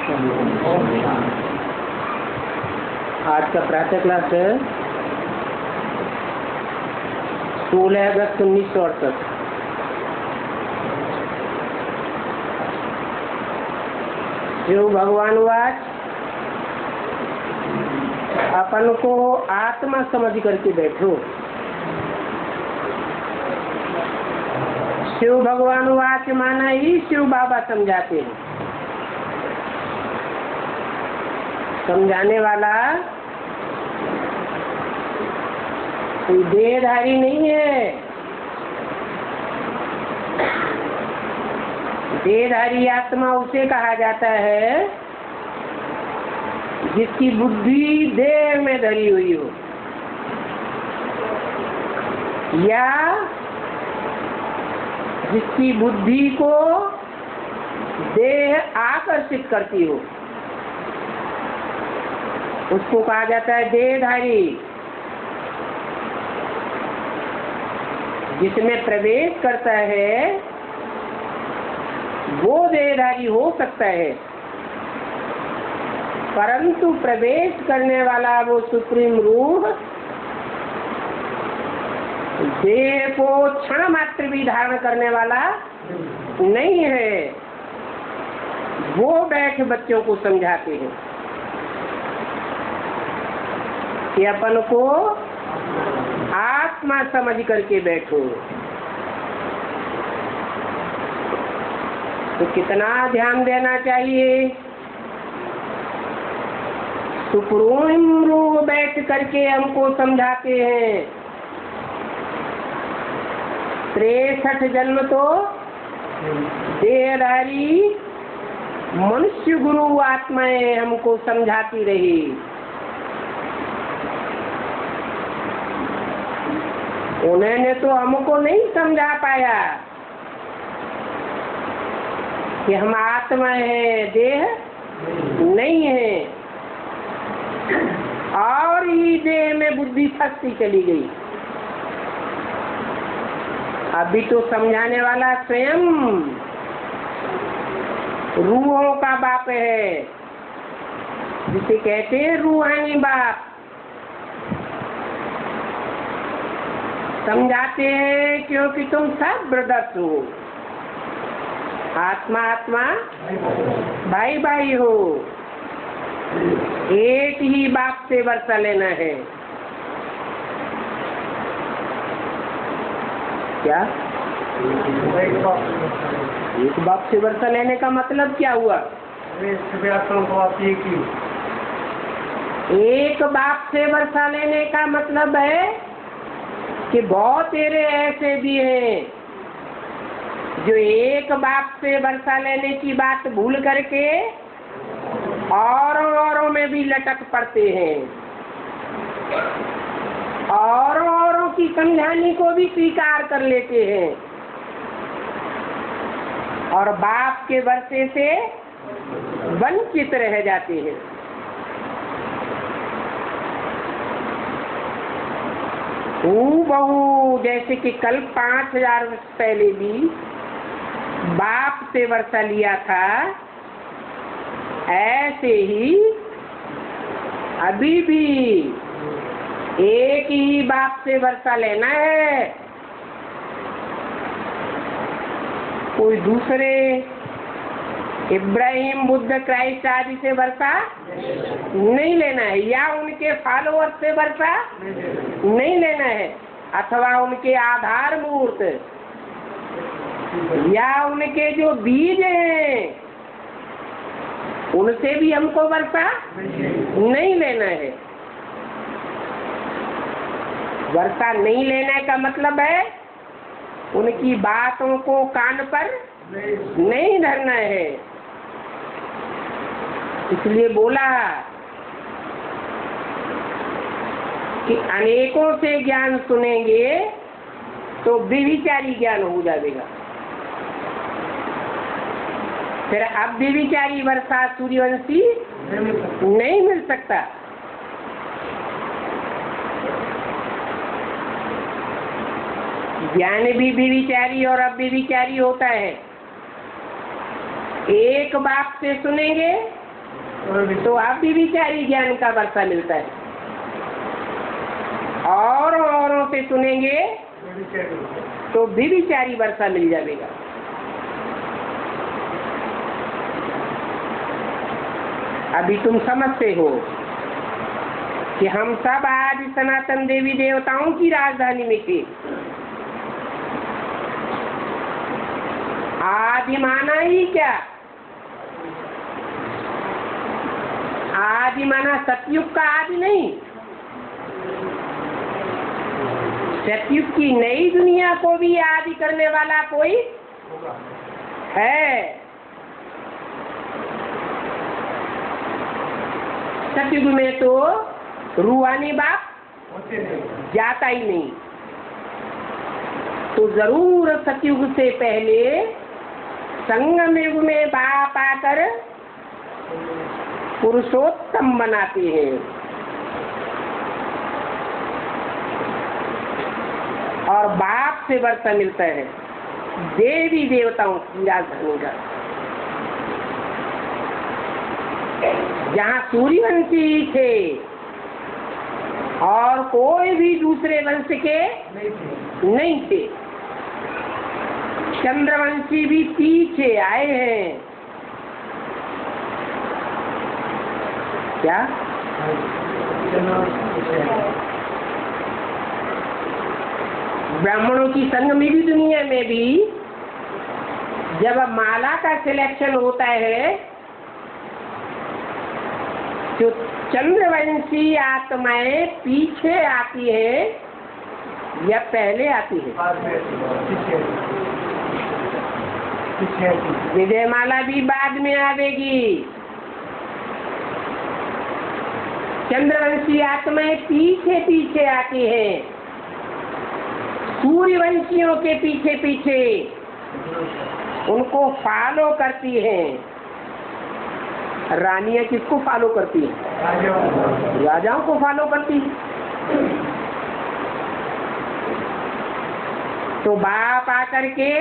आज का प्रातः क्लास है 16 अगस्त 1968। शिव भगवान वाच अपन को आत्मा समझ करके बैठो। शिव भगवान वाच माना ही शिव बाबा समझाते हैं। समझाने वाला कोई देहधारी नहीं है। देहधारी आत्मा उसे कहा जाता है जिसकी बुद्धि देह में धरी हुई हो, या जिसकी बुद्धि को देह आकर्षित करती हो, उसको कहा जाता है देहधारी। जिसमें प्रवेश करता है वो देहधारी हो सकता है, परंतु प्रवेश करने वाला वो सुप्रीम रूह देह को क्षण मात्र भी धारण करने वाला नहीं है। वो बैठ बच्चों को समझाते हैं कि अपन को आत्मा समझ करके बैठो। तो कितना ध्यान देना चाहिए। सुप्रीम रूह बैठ करके हमको समझाते हैं। 63 जन्म तो देहधारी मनुष्य गुरु आत्माएं हमको समझाती रही। उन्होंने तो हमको नहीं समझा पाया कि हम आत्मा है, देह नहीं है, और ही देह में बुद्धि फंसती चली गई। अभी तो समझाने वाला स्वयं रूहों का बाप है, जिसे कहते हैं रूहानी बाप। समझाते हैं क्योंकि तुम सब ब्रदर्स हो, आत्मा आत्मा भाई भाई हो। एक ही बाप से वर्षा लेना है। क्या एक बाप से वर्षा लेने का मतलब क्या हुआ? एक बाप से वर्षा लेने का मतलब है कि बहुत तेरे ऐसे भी हैं जो एक बाप से वर्षा लेने की बात भूल करके औरों में भी लटक पड़ते हैं, औरों की समझाने को भी स्वीकार कर लेते हैं और बाप के वर्षे से वंचित रह जाते हैं। बहु जैसे कि कल 5000 वर्ष पहले भी बाप से वर्षा लिया था, ऐसे ही अभी भी एक ही बाप से वर्षा लेना है। कोई दूसरे इब्राहिम, बुद्ध, क्राइस्ट आदि से वर्षा नहीं लेना है, या उनके फॉलोअर्स से वर्षा नहीं लेना है, अथवा उनके आधार मूर्त या उनके जो बीज हैं उनसे भी हमको वर्षा नहीं लेना है। वर्षा नहीं लेने का मतलब है उनकी बातों को कान पर नहीं धरना है। इसलिए बोला कि अनेकों से ज्ञान सुनेंगे तो व्यभिचारी ज्ञान हो जाएगा। फिर अब व्यभिचारी वर्षा सूर्यवंशी नहीं मिल सकता। ज्ञान भी व्यभिचारी और अव्यभिचारी होता है। एक बाप से सुनेंगे तो अब भी विचारी ज्ञान का वर्षा मिलता है। औरों से सुनेंगे तो भी विचारी वर्षा मिल जाएगा। अभी तुम समझते हो कि हम सब आज सनातन देवी देवताओं की राजधानी में थे। आदि माना ही क्या? आदि माना सतयुग का आदि नहीं, सतयुग की नई दुनिया को भी आदि करने वाला कोई है। सतयुग में तो रूहानी बाप जाता ही नहीं, तो जरूर सतयुग से पहले संगम युग में बाप आकर पुरुषोत्तम बनाते हैं। और बाप से वर्षा मिलता है देवी देवताओं की राजधानी का। जहाँ सूर्यवंशी थे और कोई भी दूसरे वंश के नहीं थे, चंद्रवंशी भी पीछे आए हैं। क्या? ब्राह्मणों की संगमिली दुनिया में भी जब माला का सिलेक्शन होता है तो चंद्रवंशी आत्माएं पीछे आती है या पहले आती है? विजयमाला भी बाद में आवेगी। चंद्रवंशी आत्माएं पीछे पीछे आती है, सूर्यवंशियों के पीछे पीछे उनको फॉलो करती हैं। रानियां किसको फॉलो करती है? राजाओं को फॉलो करती है। तो बाप आकर के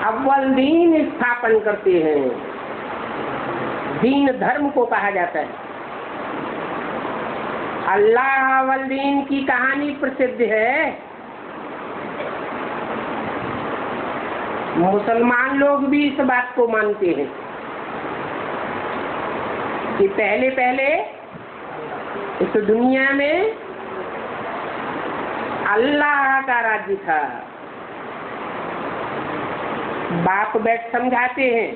अव्वल दीन स्थापन करते हैं। दीन धर्म को कहा जाता है। अल्लाह अव्वल दीन की कहानी प्रसिद्ध है। मुसलमान लोग भी इस बात को मानते हैं कि पहले पहले इस दुनिया में अल्लाह का राज्य था। बाप बैठ समझाते हैं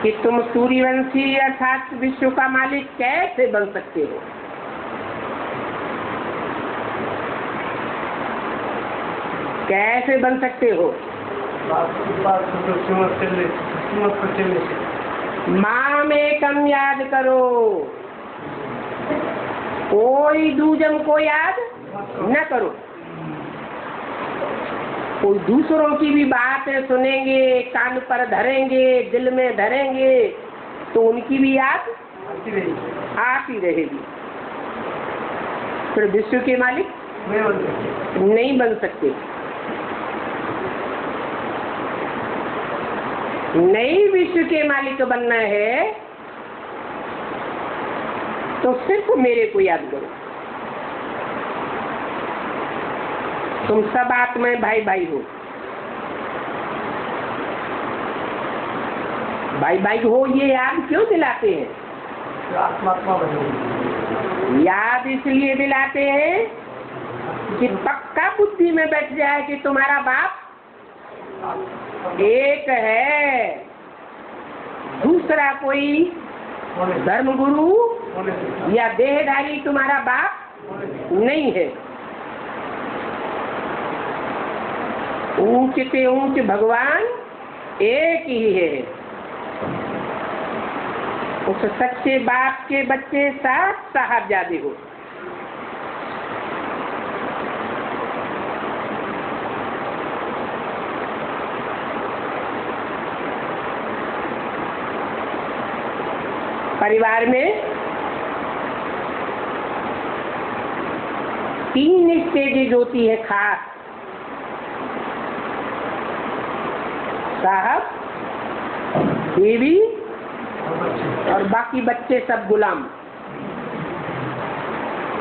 कि तुम सूर्यवंशी अर्थात विश्व का मालिक कैसे बन सकते हो? कैसे बन सकते हो? माँ में कम याद करो, कोई दूजम को याद न करो। कोई दूसरों की भी बातें सुनेंगे, कान पर धरेंगे, दिल में धरेंगे, तो उनकी भी याद आती रहेगी। फिर विश्व के मालिक नहीं बन सकते। नई विश्व के मालिक बनना है तो सिर्फ मेरे को याद करो। तुम सब आत्माएं भाई भाई हो, भाई भाई हो, ये याद क्यों दिलाते हैं? याद इसलिए दिलाते हैं कि पक्का बुद्धि में बैठ जाए कि तुम्हारा बाप एक है, दूसरा कोई धर्मगुरु या देहधारी तुम्हारा बाप नहीं है। ऊंच से ऊंच भगवान एक ही है। उस सच्चे बाप के बच्चे 7 साहबजादे हो। परिवार में 3 स्टेजेज होती है खास। साहब बीवी और बाकी बच्चे सब गुलाम।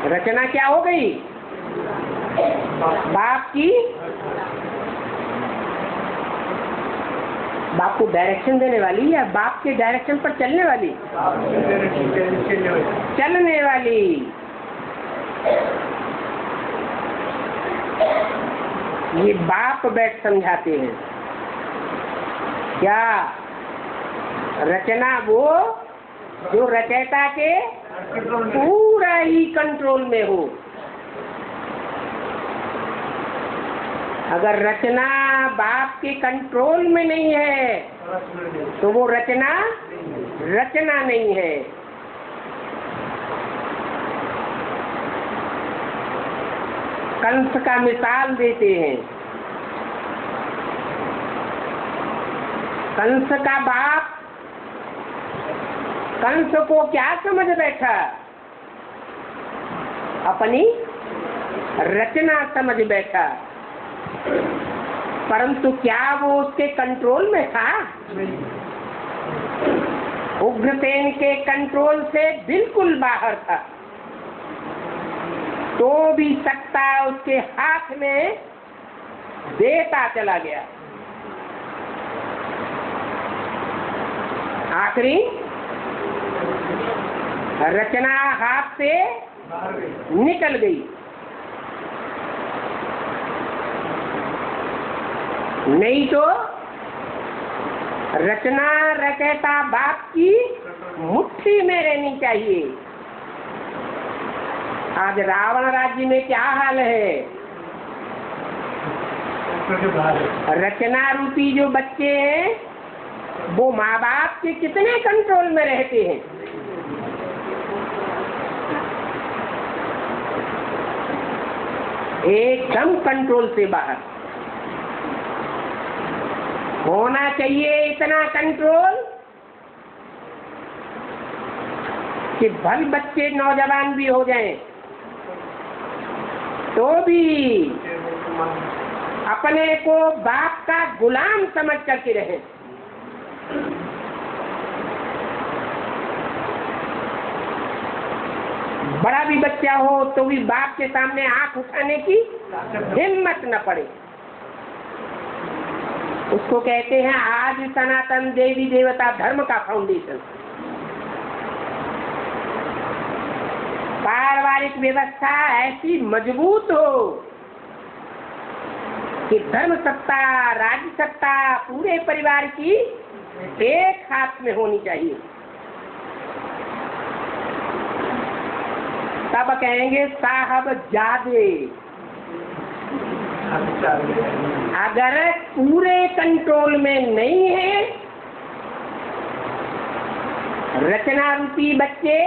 रचना क्या हो गई? बाप की, बाप को डायरेक्शन देने वाली या बाप के डायरेक्शन पर चलने वाली? चलने वाली। ये बाप बैठ समझाते हैं। क्या? रचना वो जो रचयिता के पूरा ही कंट्रोल में हो। अगर रचना बाप के कंट्रोल में नहीं है तो वो रचना रचना नहीं है। कंस का मिसाल देते हैं। कंस का बाप कंस को क्या समझ बैठा? अपनी रचना समझ बैठा। परंतु क्या वो उसके कंट्रोल में था? उग्रसेन के कंट्रोल से बिल्कुल बाहर था। तो भी सत्ता उसके हाथ में देता चला गया। आखिरी रचना हाथ से निकल गई। नहीं तो रचना रचयिता बाप की मुट्ठी में रहनी चाहिए। आज रावण राज्य में क्या हाल है? रचना रूपी जो बच्चे हैं वो माँ बाप के कितने कंट्रोल में रहते हैं? एकदम कंट्रोल से बाहर। होना चाहिए इतना कंट्रोल कि भल बच्चे नौजवान भी हो जाएं तो भी अपने को बाप का गुलाम समझ करके रहें। बड़ा भी बच्चा हो तो भी बाप के सामने आंख उठाने की हिम्मत न पड़े। उसको कहते हैं आज सनातन देवी देवता धर्म का फाउंडेशन। पारिवारिक व्यवस्था ऐसी मजबूत हो कि धर्म सत्ता राज्य सत्ता पूरे परिवार की एक हाथ में होनी चाहिए। तब कहेंगे साहबजादे। अगर पूरे कंट्रोल में नहीं है रचना रूपी बच्चे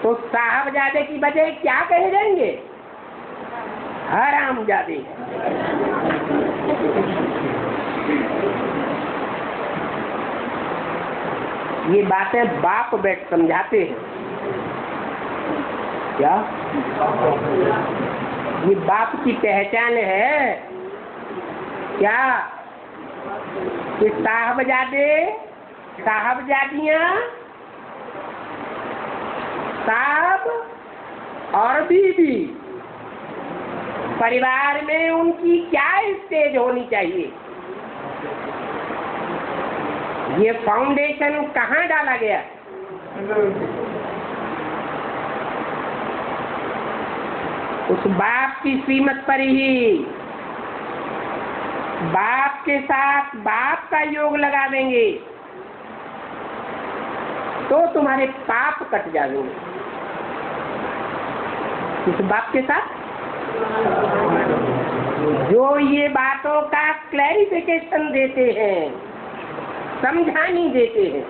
तो साहबजादे की बजाय क्या कहे जाएंगे? हरामजादे। ये बातें बाप बैठ समझाते हैं। क्या ये बाप की पहचान है? क्या कि साहबजादे साहबजादियां साहब और बीवी परिवार में उनकी क्या स्टेज होनी चाहिए? ये फाउंडेशन कहाँ डाला गया? उस बाप की श्रीमत पर ही। बाप के साथ बाप का योग लगा देंगे तो तुम्हारे पाप कट जाएंगे। उस बाप के साथ जो ये बातों का क्लैरिफिकेशन देते हैं, समझानी देते हैं,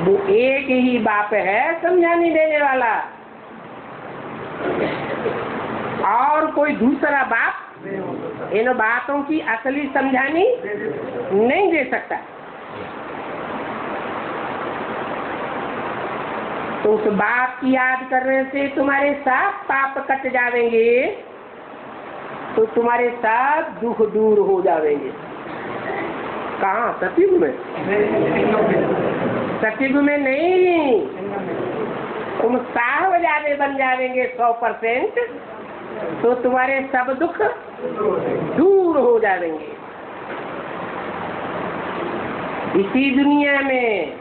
वो एक ही बाप है समझाने देने वाला। और कोई दूसरा बाप इन बातों की असली समझानी नहीं दे सकता। तो उस बाप की याद करने से तुम्हारे सब पाप कट जाएंगे तो तुम्हारे सब दुख दूर हो जाएंगे। कहाँ? सतयुग में? सतयुग में नहीं, तुम साहबजादे बन जाएंगे 100%, तो तुम्हारे सब दुख दूर हो जाएंगे इसी दुनिया में,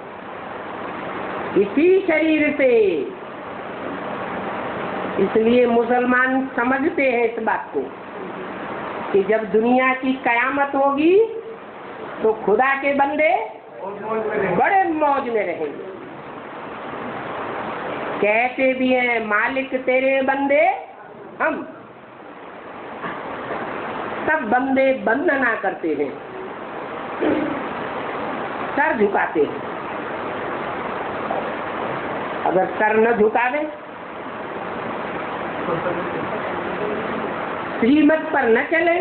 इसी शरीर से। इसलिए मुसलमान समझते हैं इस बात को कि जब दुनिया की कयामत होगी तो खुदा के बंदे बड़े मौज में रहेंगे। कहते भी हैं मालिक तेरे बंदे हम, सब बंदे वंदना करते हैं, सर झुकाते हैं। अगर सर न झुकावे, श्रीमत पर न चले,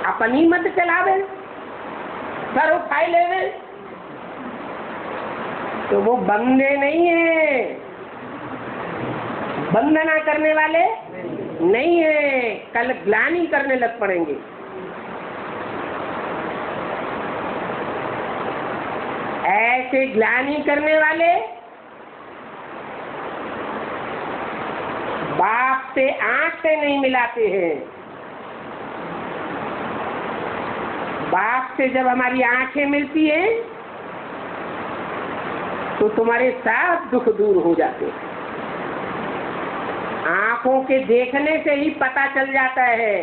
अपनी मत चलावे, सर उठाए लेवे, तो वो बंदे नहीं है, वंदना करने वाले नहीं है, कल ग्लानि करने लग पड़ेंगे। ऐसे ग्लानि करने वाले बाप से आंख से नहीं मिलाते हैं। बाप से जब हमारी आंखें मिलती हैं तो तुम्हारे साथ दुख दूर हो जाते हैं। आंखों के देखने से ही पता चल जाता है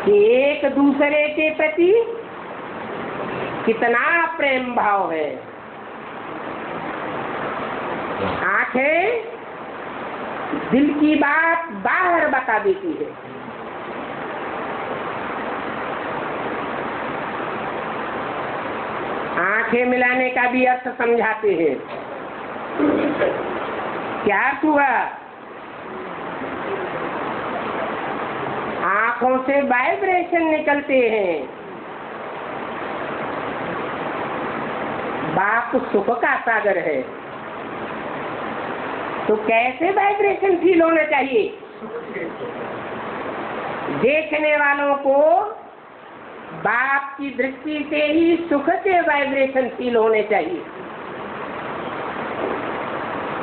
कि एक दूसरे के प्रति कितना प्रेम भाव है। आंखें दिल की बात बाहर बता देती है। आंखें मिलाने का भी अर्थ समझाते हैं। क्या अर्थ हुआ? आंखों से वाइब्रेशन निकलते हैं। बाप सुख का सागर है, तो कैसे वाइब्रेशन फील होना चाहिए? देखने वालों को बाप की दृष्टि से ही सुख के वाइब्रेशन फील होने चाहिए।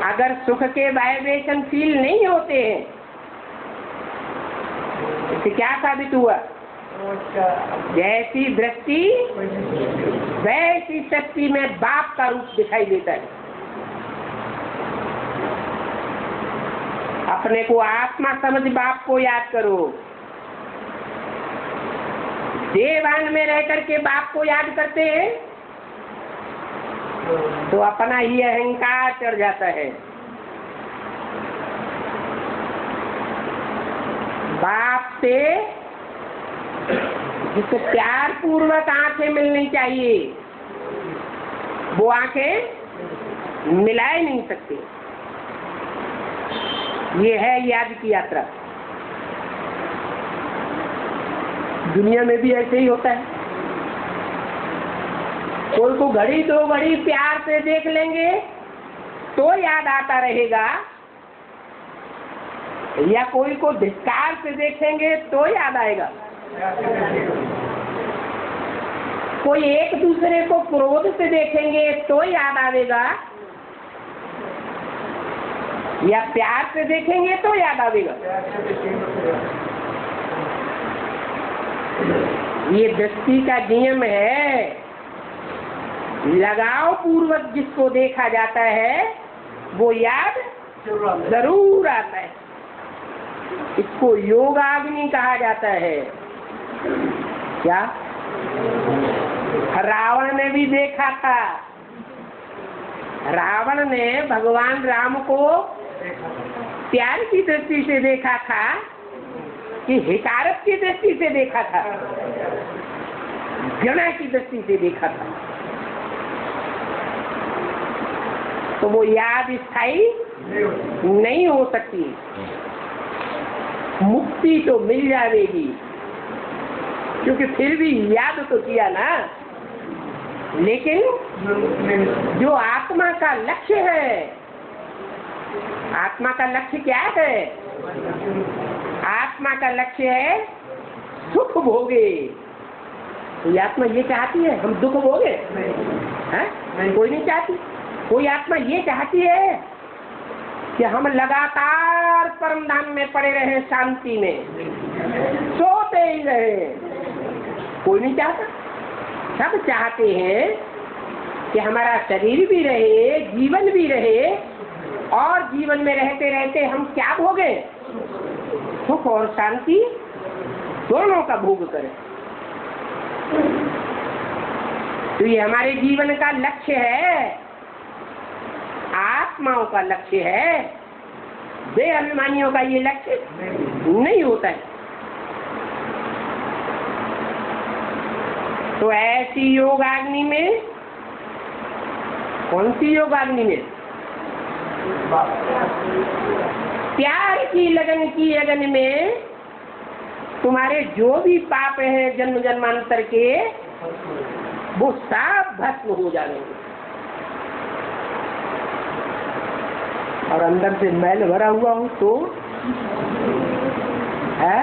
अगर सुख के वाइब्रेशन फील नहीं होते हैं, इससे क्या साबित हुआ? जैसी दृष्टि वैसी शक्ति में बाप का रूप दिखाई देता है। अपने को आत्मा समझ बाप को याद करो। देवान में रह करके बाप को याद करते हैं तो अपना ही अहंकार चढ़ जाता है। बाप से जिसे प्यार पूर्वक आंखें मिलनी चाहिए, वो आंखें मिला ही नहीं सकते। ये है याद की यात्रा। दुनिया में भी ऐसे ही होता है। कोई को घड़ी दो घड़ी प्यार से देख लेंगे तो याद आता रहेगा, या कोई को धिक्कार से देखेंगे तो याद आएगा। कोई एक दूसरे को क्रोध से देखेंगे तो याद आवेगा, या प्यार से देखेंगे तो याद आवेगा। ये दृष्टि का नियम है। लगाव पूर्वक जिसको देखा जाता है वो याद जरूर आता है। इसको योगाग्नि कहा जाता है। क्या? रावण ने भी देखा था। रावण ने भगवान राम को प्यार की दृष्टि से देखा था कि हिकारत की दृष्टि से देखा था, घृणा की दृष्टि से देखा था। तो वो याद स्थायी नहीं हो सकती। मुक्ति तो मिल जाएगी, क्योंकि फिर भी याद तो किया ना। लेकिन जो आत्मा का लक्ष्य है, आत्मा का लक्ष्य क्या है? आत्मा का लक्ष्य है सुख भोगे। कोई आत्मा ये चाहती है हम दुख भोगे? हैं? कोई नहीं चाहती। कोई आत्मा ये चाहती है कि हम लगातार परम धाम में पड़े रहे, शांति में सोते ही रहे। कोई नहीं चाहता। सब चाहते हैं कि हमारा शरीर भी रहे, जीवन भी रहे, और जीवन में रहते रहते हम क्या भोगे? सुख और शांति दोनों का भोग करें। तो ये हमारे जीवन का लक्ष्य है, आत्माओं का लक्ष्य है। बेअभिमानियों का ये लक्ष्य नहीं होता है। तो ऐसी योगाग्नि में, कौन सी योगाग्नि में? प्यार की लगन की अगन में तुम्हारे जो भी पाप हैं जन्म जन्मांतर के, वो सब भस्म हो जाएंगे। और अंदर से मैल भरा हुआ हो तो है,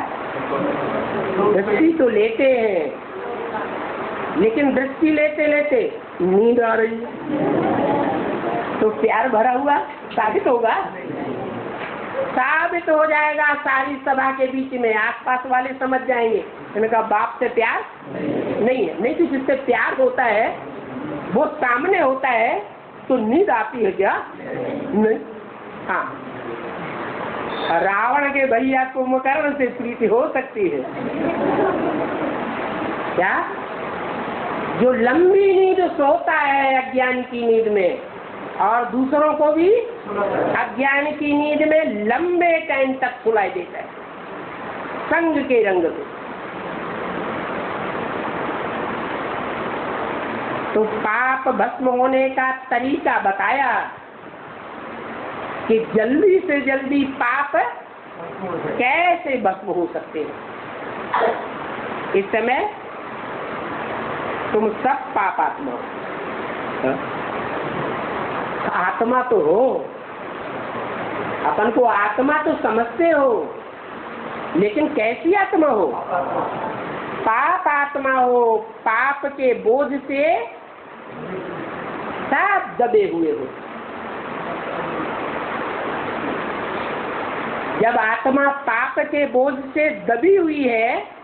दृष्टि तो लेते हैं, लेकिन दृष्टि लेते लेते नींद आ रही है, तो प्यार भरा हुआ साबित होगा? साबित हो जाएगा। सारी सभा के बीच में आसपास वाले समझ जाएंगे इनका बाप से प्यार नहीं है। नहीं तो जिससे प्यार होता है वो सामने होता है तो नींद आती है क्या? नहीं। हाँ, रावण के भैया कुंभकर्ण से प्रीति हो सकती है क्या? जो लंबी नींद सोता है अज्ञान की नींद में, और दूसरों को भी अज्ञान की नींद में लंबे टाइम तक सुनाई देता है, संग के रंग में। तो पाप भस्म होने का तरीका बताया कि जल्दी से जल्दी पाप कैसे भस्म हो सकते हैं। इस समय तुम सब पाप आत्मा हो। आत्मा तो हो, अपन को आत्मा तो समझते हो, लेकिन कैसी आत्मा हो? पाप आत्मा हो। पाप के बोझ से सब दबे हुए हो। जब आत्मा पाप के बोझ से दबी हुई है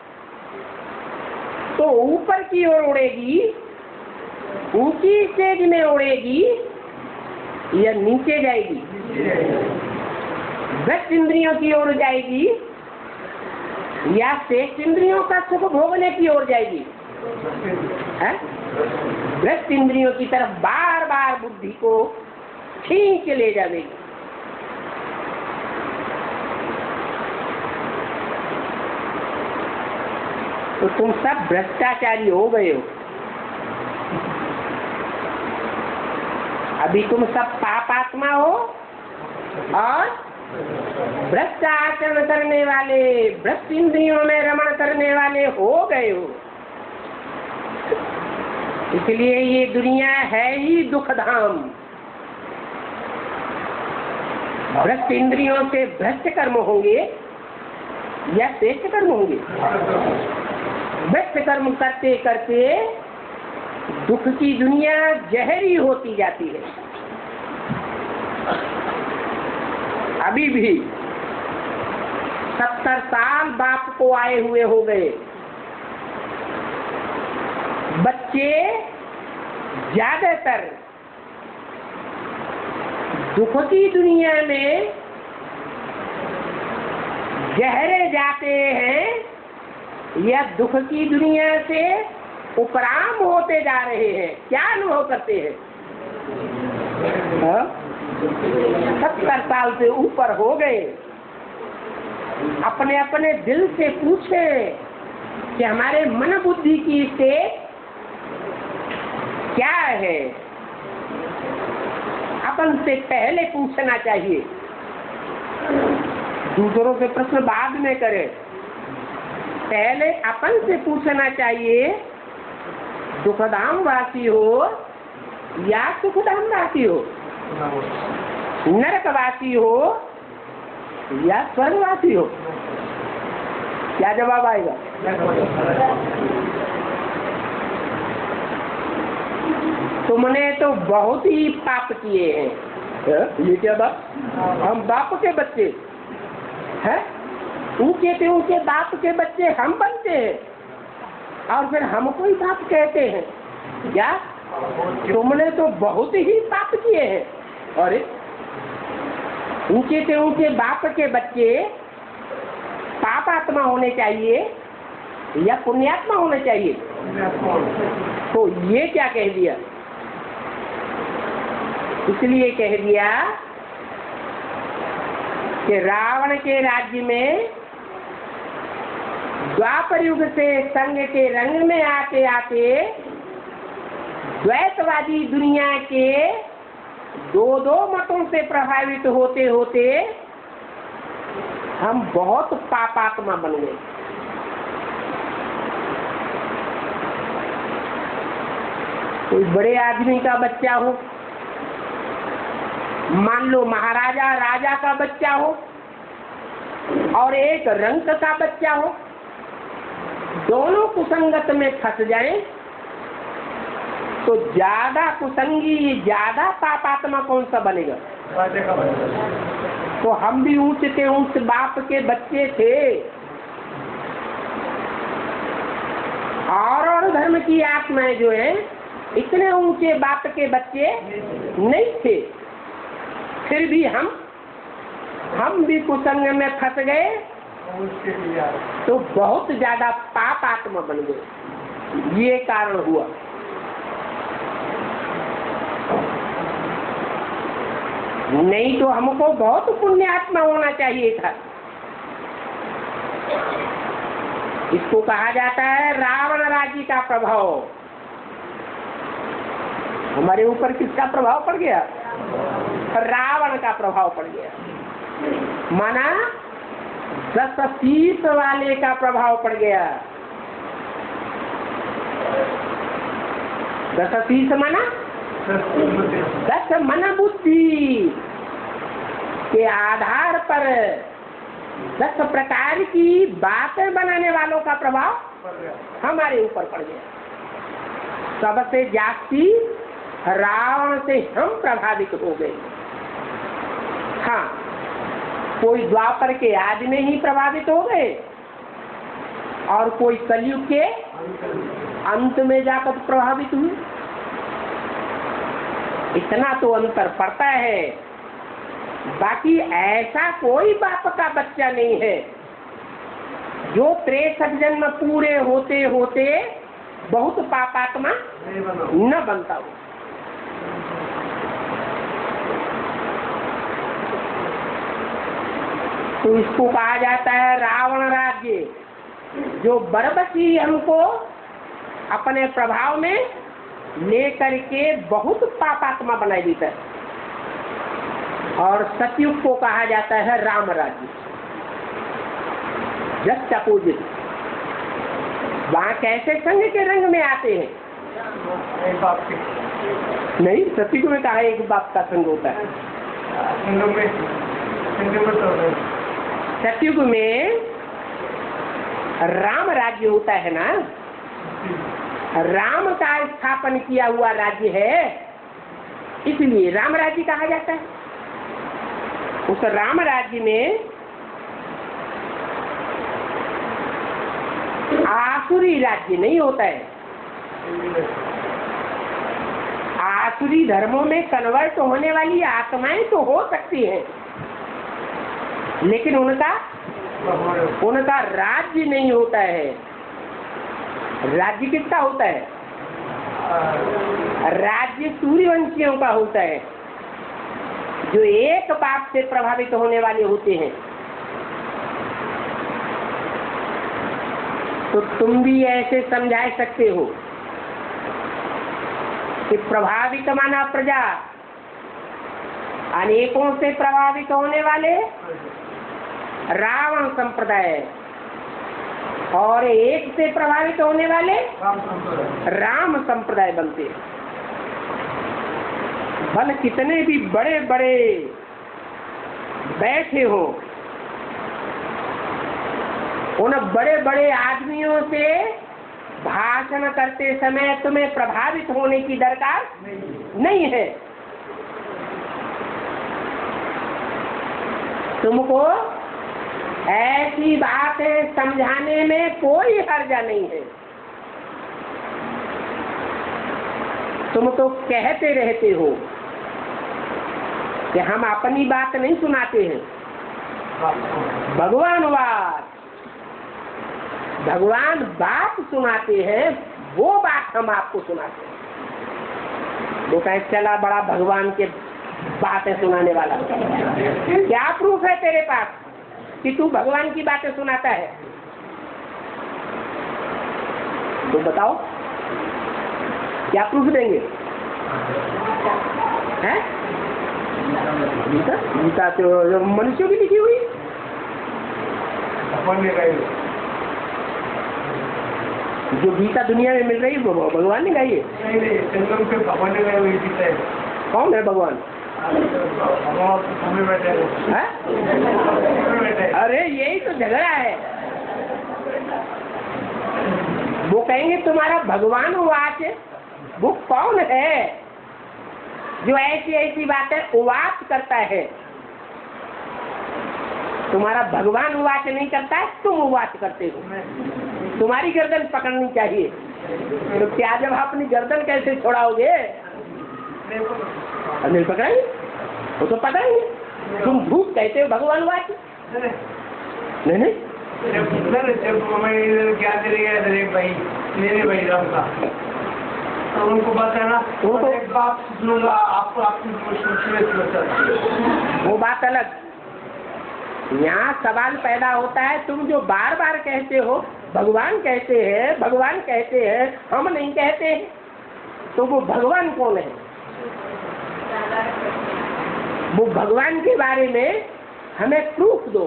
तो ऊपर की ओर उड़ेगी, ऊंची स्टेज में उड़ेगी या नीचे जाएगी? दस इंद्रियों की ओर जाएगी या शेष इंद्रियों का सुख भोगने की ओर जाएगी? दस इंद्रियों की तरफ बार बार बुद्धि को खींच ले जाएगी। तो तुम सब भ्रष्टाचारी हो गए हो। अभी तुम सब पापात्मा हो और भ्रष्ट आचरण करने वाले, भ्रष्ट इंद्रियों में रमण करने वाले हो गए हो। इसलिए ये दुनिया है ही दुखधाम। भ्रष्ट इंद्रियों से भ्रष्ट कर्म होंगे या श्रेष्ठ कर्म होंगे? भ्रष्ट कर्म करते करते दुख की दुनिया जहरी होती जाती है। अभी भी 70 साल बाप को आए हुए हो गए। बच्चे ज्यादातर दुख की दुनिया में गहरे जाते हैं या दुख की दुनिया से उपराम होते जा रहे हैं? क्या अनुभव करते हैं? 70 साल से ऊपर हो गए। अपने अपने दिल से पूछे कि हमारे मन बुद्धि की स्टेट क्या है? अपन से पहले पूछना चाहिए, दूसरों से प्रश्न बाद में करें। पहले अपन से पूछना चाहिए, दुखधाम वासी हो या सुखधाम वासी हो? नरकवासी हो या स्वर्गवासी हो? क्या जवाब आएगा? तुमने तो बहुत ही पाप किए हैं। ये क्या बात? हम बाप के बच्चे हैं? ऊंचे से ऊंचे बाप के बच्चे हम बनते हैं और फिर हमको ही बाप कहते हैं क्या? तुमने तो बहुत ही पाप किए हैं। अरे ऊंचे से ऊंचे बाप के बच्चे पाप आत्मा होने चाहिए या पुण्यात्मा होने चाहिए? तो ये क्या कह दिया? इसलिए कह दिया कि रावण के राज्य में द्वापर युग से संग के रंग में आते आते द्वैतवादी दुनिया के दो दो मतों से प्रभावित होते होते हम बहुत पापात्मा बन गए। कोई बड़े आदमी का बच्चा हो, मान लो महाराजा राजा का बच्चा हो और एक रंक का बच्चा हो, दोनों कुसंगत में फंस जाए तो ज्यादा कुसंगी ज्यादा पापात्मा कौन सा बनेगा? तो हम भी ऊंच के ऊंच बाप के बच्चे थे और धर्म की आत्माएं जो है इतने ऊंचे बाप के बच्चे नहीं थे, फिर भी हम भी कुसंग में फंस गए तो बहुत ज्यादा पाप आत्मा बन गए। ये कारण हुआ। नहीं तो हमको बहुत पुण्य आत्मा होना चाहिए था। इसको कहा जाता है रावण राज्य का प्रभाव। हमारे ऊपर किसका प्रभाव पड़ गया? रावण का प्रभाव पड़ गया। माना 10 शीश वाले का प्रभाव पड़ गया। 10 शीश माना 10 मन बुद्धि के आधार पर 10 प्रकार की बातें बनाने वालों का प्रभाव हमारे ऊपर पड़ गया। सबसे जास्ती रावण से हम प्रभावित हो गए। हाँ, कोई द्वापर के आदि में ही प्रभावित हो गए और कोई कलयुग के अंत में जाकर प्रभावित हुए। इतना तो अंतर पड़ता है। बाकी ऐसा कोई बाप का बच्चा नहीं है जो 63 जन्म पूरे होते होते बहुत पापात्मा न बनता हो। तो इसको कहा जाता है रावण राज्य, जो बरबसी हमको अपने प्रभाव में लेकर के बहुत पापात्मा बनाई देता है। और सतयुग को कहा जाता है राम राज्य, जस्ट अपोजिट। वहाँ कैसे संग के रंग में आते हैं? नहीं, सतयुग में कहा एक बाप का संग होता है। सतयुग में राम राज्य होता है ना, राम का स्थापन किया हुआ राज्य है, इसलिए राम राज्य कहा जाता है। उस राम राज्य में आसुरी राज्य नहीं होता है। आसुरी धर्मों में कन्वर्ट होने वाली आत्माएं तो हो सकती हैं, लेकिन उनका राज्य नहीं होता है। राज्य किसका होता है? राज्य सूर्यवंशियों का होता है, जो एक बाप से प्रभावित होने वाले होते हैं। तो तुम भी ऐसे समझा सकते हो कि प्रभावित माना प्रजा, अनेकों से प्रभावित होने वाले रावण संप्रदाय, और एक से प्रभावित होने वाले राम संप्रदाय बनते। भले कितने भी बड़े बड़े बैठे हो, उन बड़े बड़े आदमियों से भाषण करते समय तुम्हें प्रभावित होने की दरकार नहीं है। तुमको ऐसी बातें समझाने में कोई हर्जा नहीं है। तुम तो कहते रहते हो कि हम अपनी बात नहीं सुनाते हैं, भगवान बात सुनाते हैं, वो बात हम आपको सुनाते हैं। वो कहे चला बड़ा भगवान के बातें सुनाने वाला। क्या प्रूफ है तेरे पास कि तू भगवान की बातें सुनाता है? तो बताओ, क्या प्रूफ देंगे? हैं? गीता तो मनुष्यों की लिखी हुई, जो गीता दुनिया में मिल रही है वो भगवान ने गाई है। कौन है भगवान? अरे यही तो झगड़ा है। वो कहेंगे तुम्हारा भगवान वाच वो कौन है जो ऐसी ऐसी बातें उवाच करता है? तुम्हारा भगवान उवाच नहीं करता है, तुम उवाच करते हो। तुम्हारी गर्दन पकड़नी चाहिए। तो क्या जब अपनी गर्दन कैसे छोड़ाओगे? नहीं पकड़ाएंगे, वो तो पकड़ेंगे। तुम झूठ कहते हो भगवान वाच। नहीं नहीं, क्या करेगा भाई, मेरे भाई राम का तो उनको बताना, वो तो एक बात सुनूंगा आपको, आपकी वो बात अलग। यहाँ सवाल पैदा होता है, तुम जो बार बार कहते हो भगवान कहते हैं, भगवान कहते हैं, हम नहीं कहते हैं, तो वो भगवान कौन है? वो भगवान के बारे में हमें प्रूफ दो।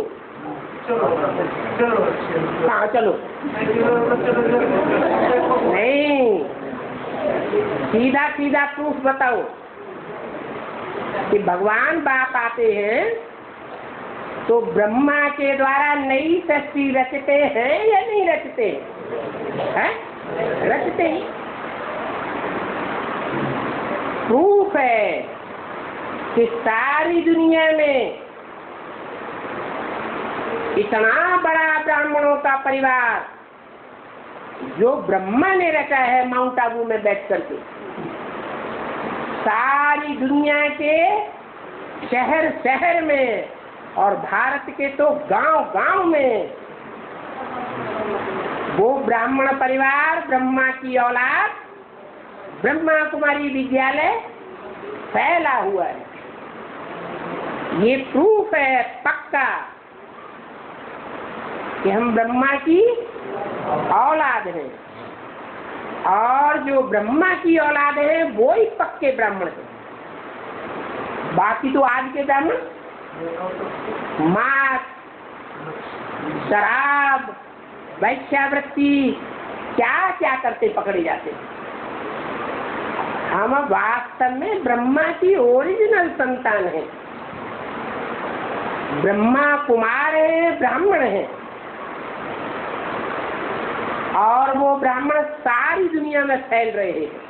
हाँ चलो, नहीं सीधा सीधा प्रूफ बताओ कि भगवान बाप आते हैं तो ब्रह्मा के द्वारा नई सृष्टि रचते हैं या नहीं रचते हैं? रचते हैं। प्रूफ है कि सारी दुनिया में इतना बड़ा ब्राह्मणों का परिवार जो ब्रह्मा ने रचा है माउंट आबू में बैठ करके, सारी दुनिया के शहर शहर में और भारत के तो गांव गांव में वो ब्राह्मण परिवार, ब्रह्मा की औलाद, ब्रह्मा कुमारी विद्यालय फैला हुआ है। ये प्रूफ है पक्का कि हम ब्रह्मा की औलाद हैं, और जो ब्रह्मा की औलाद है वो ही पक्के ब्राह्मण हैं। बाकी तो आज के ब्राह्मण मांस, शराब, वैश्यावृत्ति क्या क्या करते पकड़े जाते। हम वास्तव में ब्रह्मा की ओरिजिनल संतान हैं, ब्रह्मा कुमार हैं, ब्राह्मण हैं, और वो ब्राह्मण सारी दुनिया में फैल रहे हैं।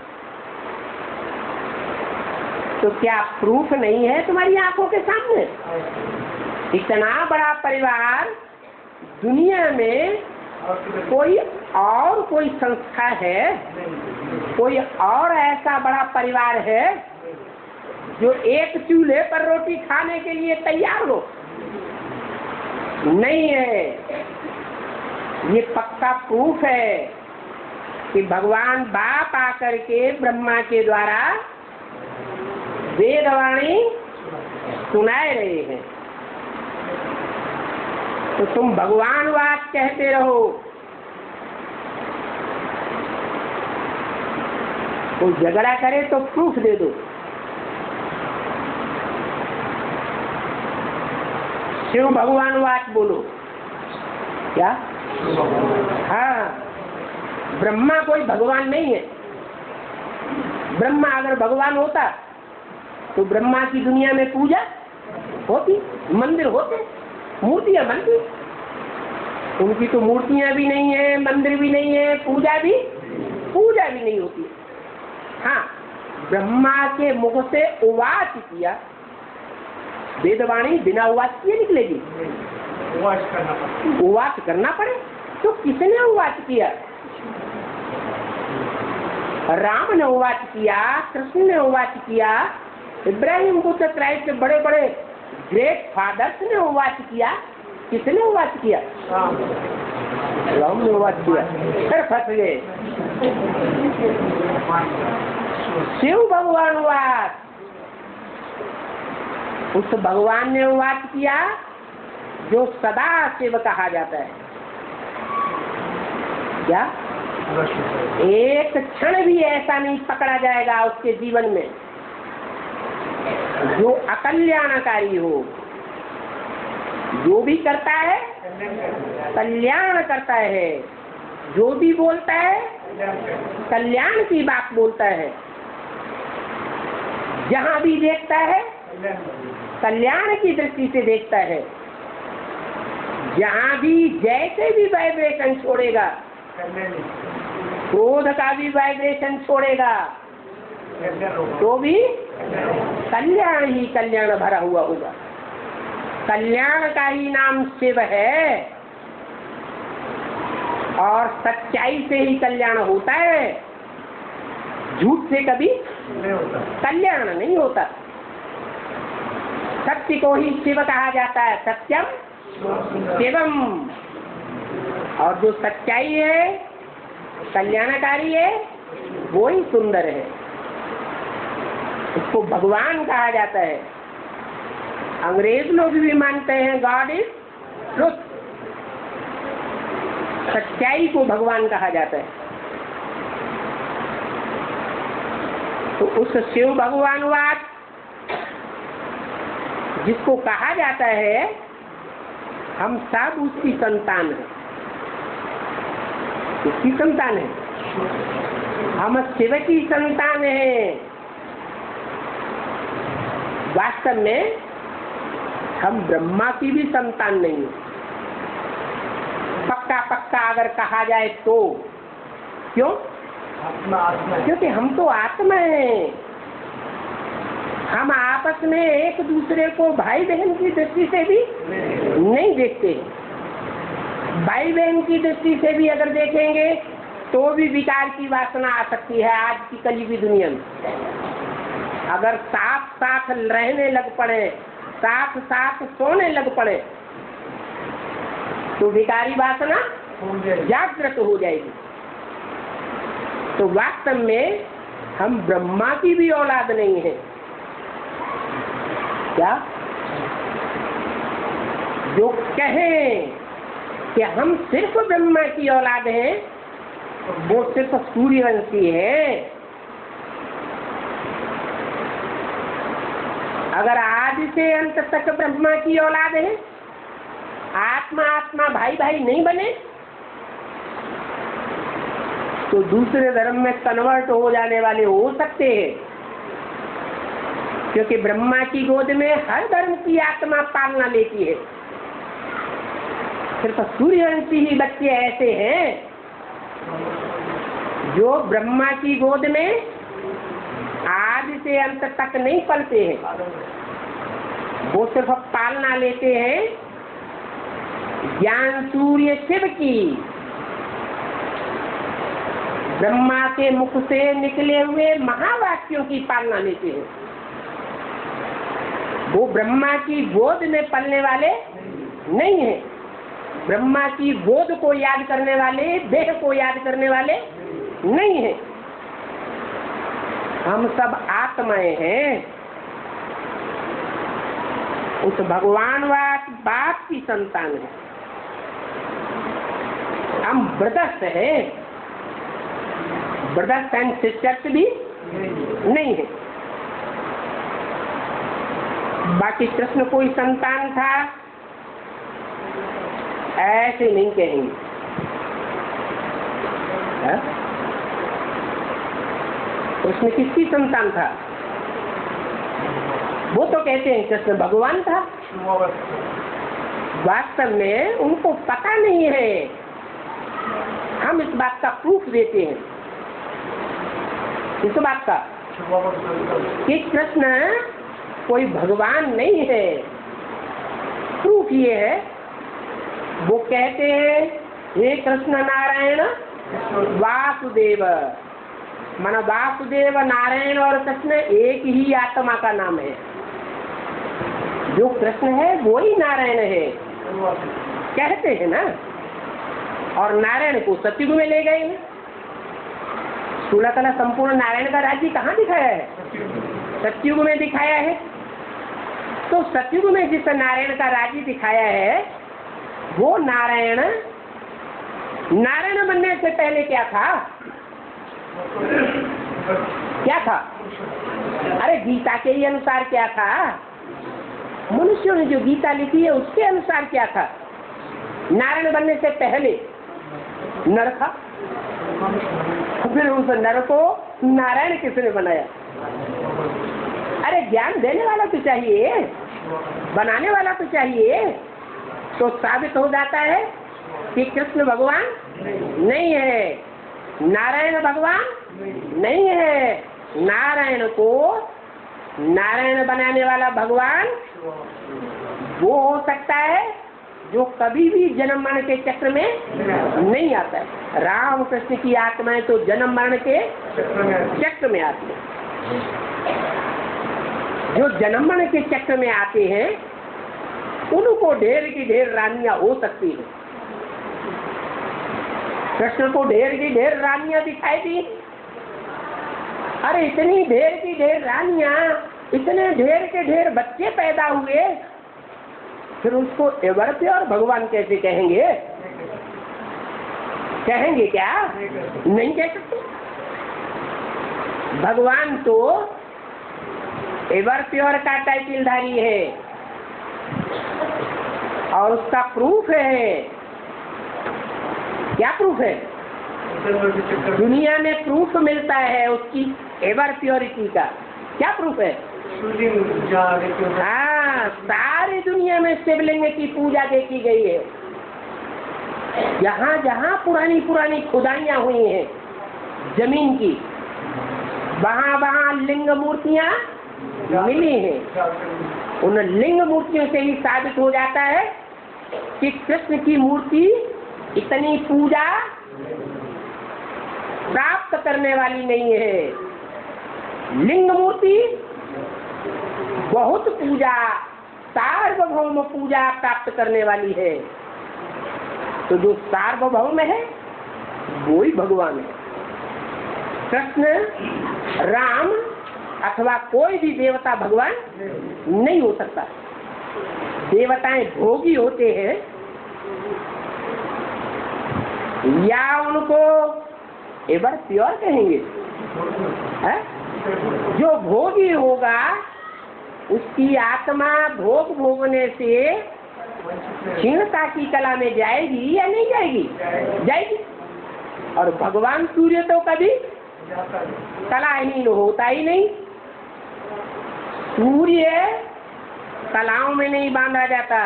तो क्या प्रूफ नहीं है तुम्हारी आंखों के सामने? इतना बड़ा परिवार दुनिया में कोई संस्था है, कोई और ऐसा बड़ा परिवार है जो एक चूल्हे पर रोटी खाने के लिए तैयार हो? नहीं है। ये पक्का प्रूफ है कि भगवान बाप आकर के ब्रह्मा के द्वारा वेदवाणी सुनाए रहे हैं। तो तुम भगवान वाच कहते रहो, कोई झगड़ा करे तो प्रूफ दे दो। शिव भगवान वाच बोलो। क्या? हाँ, ब्रह्मा कोई भगवान नहीं है। ब्रह्मा अगर भगवान होता तो ब्रह्मा की दुनिया में पूजा होती, मंदिर होते, मूर्तियां बनती। उनकी तो मूर्तियां भी नहीं है, मंदिर भी नहीं है, पूजा भी नहीं होती। हाँ, ब्रह्मा के मुख से उवाच किया, वेदवाणी बिना उवाच किए निकलेगी? उवाच करना पड़े। तो किसने उवाच किया? राम ने उवाच किया, कृष्ण ने उवाच किया, इब्राहिम को क्राइस्ट के बड़े बड़े ग्रेट फादर्स ने उवाच किया। किसने उवाच किया? राम ने उवाच किया। फिर फंस गए। शिव भगवान उवाच, उस भगवान ने उवाच किया जो सदा शिव कहा जाता है। क्या एक क्षण भी ऐसा नहीं पकड़ा जाएगा उसके जीवन में जो अकल्याणकारी हो। जो भी करता है कल्याण करता है, जो भी बोलता है कल्याण की बात बोलता है, जहाँ भी देखता है कल्याण की दृष्टि से देखता है। जहाँ भी जैसे भी वाइब्रेशन छोड़ेगा, क्रोध का भी वाइब्रेशन छोड़ेगा तो भी कल्याण ही कल्याण भरा हुआ होगा। कल्याण का ही नाम शिव है और सच्चाई से ही कल्याण होता है, झूठ से कभी कल्याण नहीं होता। सत्य को ही शिव कहा जाता है, सत्यम शिवम। और जो सच्चाई है, कल्याणकारी है, वो ही सुंदर है, उसको भगवान कहा जाता है। अंग्रेज लोग भी मानते हैं गॉड इज ट्रुथ, सच्चाई को भगवान कहा जाता है। तो उस शिव भगवान वाद जिसको कहा जाता है, हम सब उसकी संतान है। उसकी संतान है, हम शिव की संतान है। वास्तव में हम ब्रह्मा की भी संतान नहीं है। पक्का अगर कहा जाए तो क्यों? क्योंकि हम तो आत्मा हैं। हम आपस में एक दूसरे को भाई बहन की दृष्टि से भी नहीं देखते। भाई बहन की दृष्टि से भी अगर देखेंगे तो भी विकार की वासना आ सकती है। आज की कलयुगी दुनिया में अगर साथ साथ रहने लग पड़े, साथ साथ सोने लग पड़े, तो विकारी वासना जागृत हो जाएगी। तो वास्तव में हम ब्रह्मा की भी औलाद नहीं है। क्या जो कहें कि हम सिर्फ ब्रह्मा की औलाद हैं, वो सिर्फ सूर्यवंशी है। अगर आदि से अंत तक ब्रह्मा की औलाद है, आत्मा आत्मा भाई भाई नहीं बने, तो दूसरे धर्म में कन्वर्ट हो जाने वाले हो सकते हैं। क्योंकि ब्रह्मा की गोद में हर धर्म की आत्मा पालना लेती है। सिर्फ सूर्यवंशी ही बच्चे ऐसे हैं जो ब्रह्मा की गोद में आदि से अंत तक नहीं पलते हैं। वो सिर्फ पालना लेते हैं ज्ञान सूर्य शिव की, ब्रह्मा के मुख से निकले हुए महावाक्यों की पालना लेते हैं। वो ब्रह्मा की गोद में पलने वाले नहीं है। ब्रह्मा की गोद को याद करने वाले, देह को याद करने वाले नहीं है। हम सब आत्माएं हैं। उस भगवानवाद बाप की संतान है। हम ब्रदर्स हैं, ब्रदर्स एंड सिस्टर्स भी नहीं है। बाकी कृष्ण कोई संतान था ऐसे नहीं कहेंगे। कृष्ण किसकी संतान था? वो तो कहते हैं कृष्ण भगवान था। वास्तव में उनको पता नहीं है। हम इस बात का प्रूफ देते हैं, इस बात का कि कृष्ण कोई भगवान नहीं है। प्रूफ ये है, वो कहते हैं हे कृष्ण नारायण वासुदेव, माना वासुदेव नारायण और कृष्ण एक ही आत्मा का नाम है। जो कृष्ण है वो ही नारायण है कहते हैं ना। और नारायण को सतयुग में ले गए हैं। 16 कला संपूर्ण नारायण का राज्य कहाँ दिखाया है? सतयुग में दिखाया है। तो सतयुग में जिस नारायण का राज्य दिखाया है वो नारायण बनने से पहले क्या था? क्या था? अरे गीता के ही अनुसार क्या था? मनुष्यों ने जो गीता लिखी है उसके अनुसार क्या था? नारायण बनने से पहले नर था, फिर उस नर को नारायण किसने बनाया? अरे ज्ञान देने वाला तो चाहिए, बनाने वाला तो चाहिए। तो साबित हो जाता है कि कृष्ण भगवान नहीं है, नारायण भगवान नहीं है। नारायण को नारायण बनाने वाला भगवान वो हो सकता है जो कभी भी जन्म मरण के चक्र में नहीं आता है। राम कृष्ण की आत्माएं तो जन्म मरण के चक्र में आती है। जो जन्म मरण के चक्र में आते हैं उनको ढेर की ढेर रानियां हो सकती है। कृष्ण को ढेर की ढेर रानियां दिखाई दी। अरे इतनी ढेर की ढेर रानियां, इतने ढेर के ढेर बच्चे पैदा हुए, फिर उसको एवर प्योर भगवान कैसे कहेंगे? कहेंगे क्या? नहीं कह सकते। भगवान तो एवर प्योर का टाइटलधारी है और उसका प्रूफ है। क्या प्रूफ है? दुनिया में प्रूफ मिलता है उसकी एवर प्योरिटी का। क्या प्रूफ है? हाँ, सारी दुनिया में शिवलिंग की पूजा देखी गई है। जहाँ जहाँ पुरानी पुरानी खुदाइयाँ हुई हैं जमीन की, वहाँ वहाँ लिंग मूर्तियाँ मिली हैं। उन लिंग मूर्तियों से ही साबित हो जाता है कि कृष्ण की मूर्ति इतनी पूजा प्राप्त करने वाली नहीं है। लिंग मूर्ति बहुत पूजा, सार्वभौम पूजा प्राप्त करने वाली है। तो जो सार्वभौम है वो ही भगवान है। कृष्ण, राम अथवा कोई भी देवता भगवान नहीं हो सकता। देवताएं भोगी होते हैं या उनको एवर प्योर कहेंगे है? जो भोगी होगा उसकी आत्मा भोग भोगने से क्षीणता की कला में जाएगी या नहीं जाएगी? जाएगी। और भगवान सूर्य तो कभी कलाहीन होता ही नहीं। सूर्य कलाओं में नहीं बांधा जाता,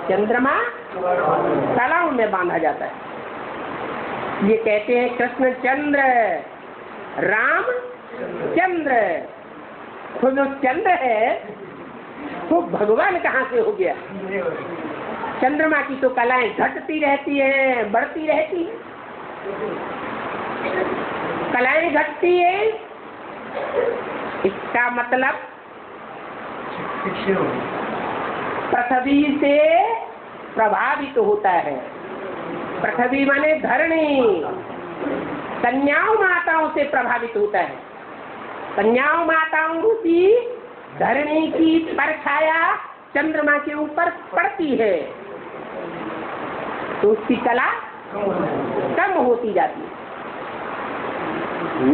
चंद्रमा कलाओं में बांधा जाता है। ये कहते हैं कृष्ण चंद्र, राम चंद्र। तो जो चंद्र है तो भगवान कहाँ से हो गया? चंद्रमा की तो कलाएं घटती रहती हैं, बढ़ती रहती हैं। कलाएं घटती है, इसका मतलब पृथ्वी से प्रभावित होता है। पृथ्वी माने धरणी, कन्याओं माताओं से प्रभावित होता है। कन्याओं माताओं की धरणी की परछाया चंद्रमा के ऊपर पड़ती है तो उसकी कला कम होती जाती है।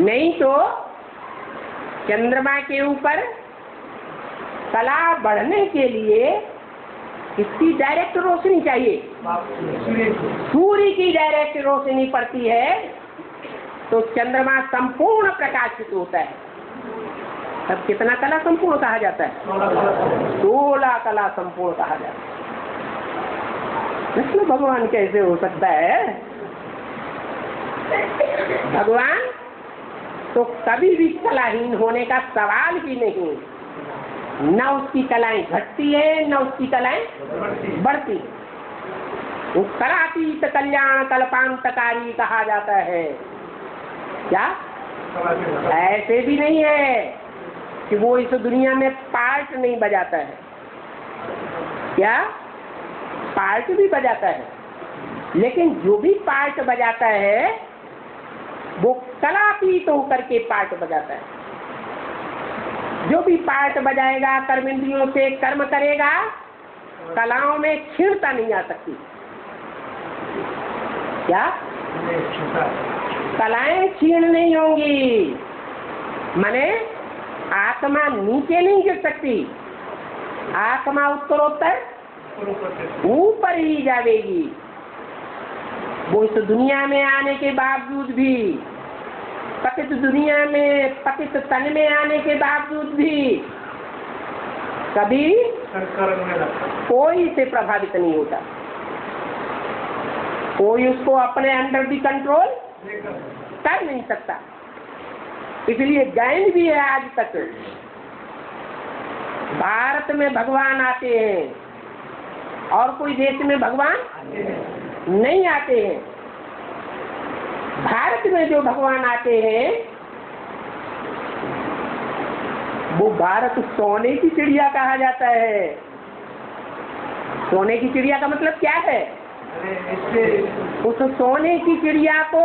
नहीं तो चंद्रमा के ऊपर कला बढ़ने के लिए इसकी डायरेक्ट रोशनी चाहिए। सूर्य की डायरेक्ट रोशनी पड़ती है तो चंद्रमा संपूर्ण प्रकाशित होता है। तब कितना कला संपूर्ण कहा जाता है? 16 कला संपूर्ण कहा जाता है। कृष्ण भगवान कैसे हो सकता है? भगवान तो कभी भी कलाहीन होने का सवाल ही नहीं। न उसकी कलाएं घटती है, न उसकी कलाएं बढ़ती। वो कलातीत कल्याण कल्पांतकारी कहा जाता है। क्या ऐसे भी नहीं है कि वो इस दुनिया में पार्ट नहीं बजाता है? क्या पार्ट भी बजाता है, लेकिन जो भी पार्ट बजाता है वो कलातीत होकर के पार्ट बजाता है। जो भी पार्ट बजाएगा, कर्मेंद्रियों से कर्म करेगा, कलाओं में क्षीणता नहीं आ सकती। क्या कलाएं क्षीण नहीं होंगी, माने आत्मा नीचे नहीं गिर सकती, आत्मा उत्तरोत्तर ऊपर ही जाएगी। वो इस दुनिया में आने के बावजूद भी, पतित दुनिया में, पतित तन में आने के बावजूद भी कभी कोई से प्रभावित नहीं होता। कोई उसको अपने अंडर दी कंट्रोल कर नहीं सकता। इसलिए गायन भी है आज तक। भारत में भगवान आते हैं और कोई देश में भगवान नहीं आते हैं। भारत में जो भगवान आते हैं वो भारत सोने की चिड़िया कहा जाता है। सोने की चिड़िया का मतलब क्या है? उस सोने की चिड़िया को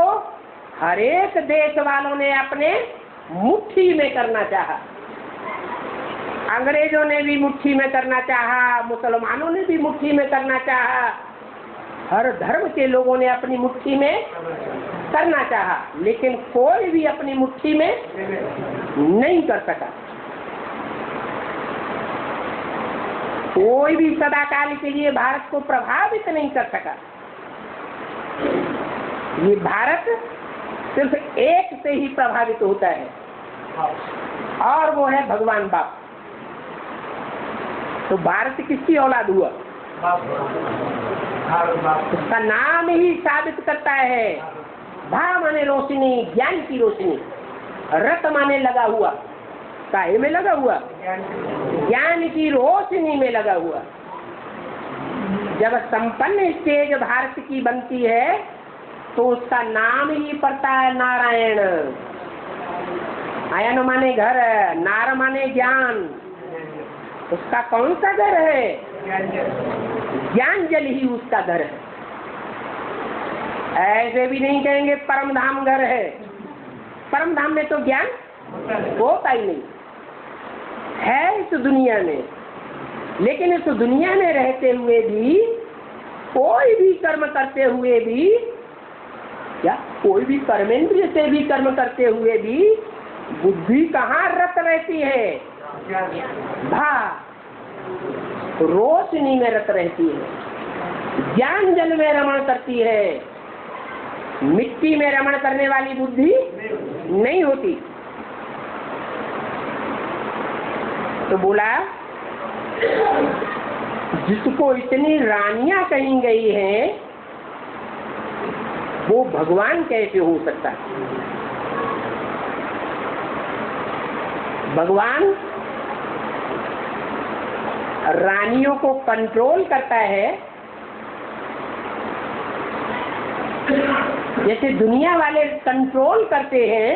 हर एक देश वालों ने अपने मुट्ठी में करना चाहा। अंग्रेजों ने भी मुट्ठी में करना चाहा, मुसलमानों ने भी मुट्ठी में करना चाहा, हर धर्म के लोगों ने अपनी मुट्ठी में करना चाहा, लेकिन कोई भी अपनी मुट्ठी में नहीं कर सका। कोई भी सदाकाल के लिए भारत को प्रभावित नहीं कर सका। ये भारत सिर्फ एक से ही प्रभावित होता है और वो है भगवान बाप। तो भारत किसकी औलाद हुआ? उसका नाम ही साबित करता है। भा माने रोशनी, ज्ञान की रोशनी, रत माने लगा हुआ, काहे में लगा हुआ? ज्ञान की रोशनी में लगा हुआ। जब संपन्न स्टेज भारत की बनती है तो उसका नाम ही पड़ता है नारायण। आयन माने घर, नार माने ज्ञान। उसका कौन सा घर है? ज्ञान जल ही उसका घर है। ऐसे भी नहीं कहेंगे परम धाम घर है। परम धाम में तो ज्ञान होता ही नहीं है इस दुनिया में। लेकिन इस दुनिया में रहते हुए भी, कोई भी कर्म करते हुए भी, या कोई भी कर्मेंद्रिय से भी कर्म करते हुए भी बुद्धि कहाँ रत रहती है? भा रोशनी में रत रहती है, ज्ञान जल में रमण करती है। मिट्टी में रमण करने वाली बुद्धि नहीं होती। तो बोला जिसको इतनी रानियां कही गई हैं वो भगवान कैसे हो सकता है? भगवान रानियों को कंट्रोल करता है, जैसे दुनिया वाले कंट्रोल करते हैं,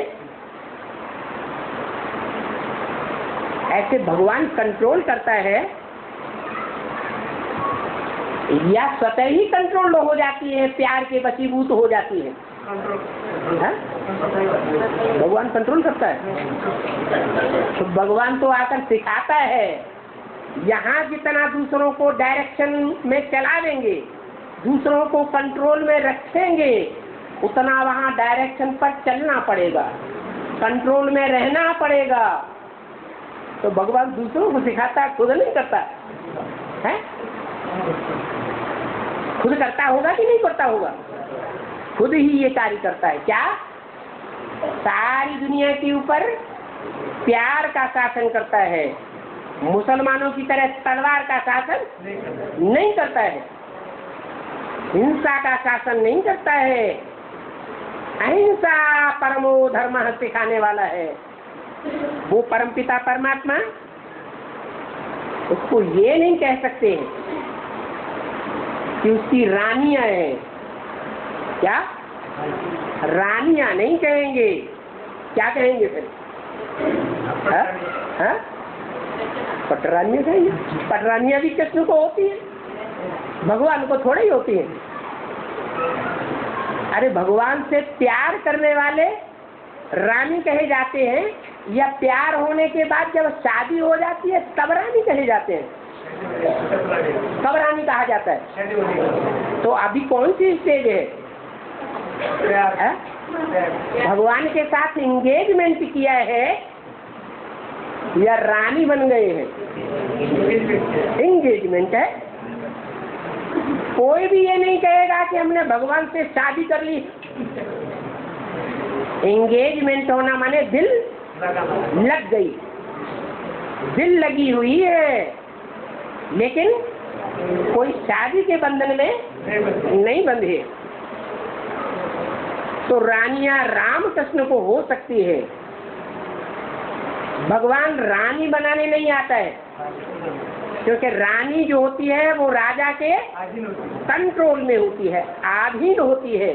ऐसे भगवान कंट्रोल करता है। या स्वतः ही कंट्रोल हो जाती है, प्यार के वशीभूत हो जाती है। भगवान कंट्रोल करता है। तो भगवान तो आकर सिखाता है। यहाँ जितना दूसरों को डायरेक्शन में चला देंगे, दूसरों को कंट्रोल में रखेंगे, उतना वहाँ डायरेक्शन पर चलना पड़ेगा, कंट्रोल में रहना पड़ेगा। तो भगवान दूसरों को सिखाता है, खुद नहीं करता है? खुद करता होगा कि नहीं करता होगा? खुद ही ये कार्य करता है। क्या? सारी दुनिया के ऊपर प्यार का शासन करता है। मुसलमानों की तरह तलवार का शासन नहीं करता है। हिंसा का शासन नहीं करता है, अहिंसा परमो धर्म सिखाने वाला है वो परमपिता परमात्मा। उसको ये नहीं कह सकते हैं कि उसकी रानियां हैं, क्या रानियां नहीं कहेंगे, क्या कहेंगे फिर? पटरानियां कहेंगे। पटरानियां भी कृष्ण को होती है, भगवान को थोड़ी ही होती है। अरे भगवान से प्यार करने वाले रानी कहे जाते हैं, या प्यार होने के बाद जब शादी हो जाती है तब रानी कहे जाते हैं, तब रानी कहा जाता है। तो अभी कौन सी स्टेज है? भगवान के साथ एंगेजमेंट किया है या रानी बन गए हैं? एंगेजमेंट है। कोई भी ये नहीं कहेगा कि हमने भगवान से शादी कर ली। एंगेजमेंट होना माने दिल लग गई, दिल लगी हुई है, लेकिन कोई शादी के बंधन में नहीं बंधे। तो रानियां राम कृष्ण को हो सकती है, भगवान रानी बनाने नहीं आता है, क्योंकि रानी जो होती है वो राजा के कंट्रोल में होती है, अधीन होती है।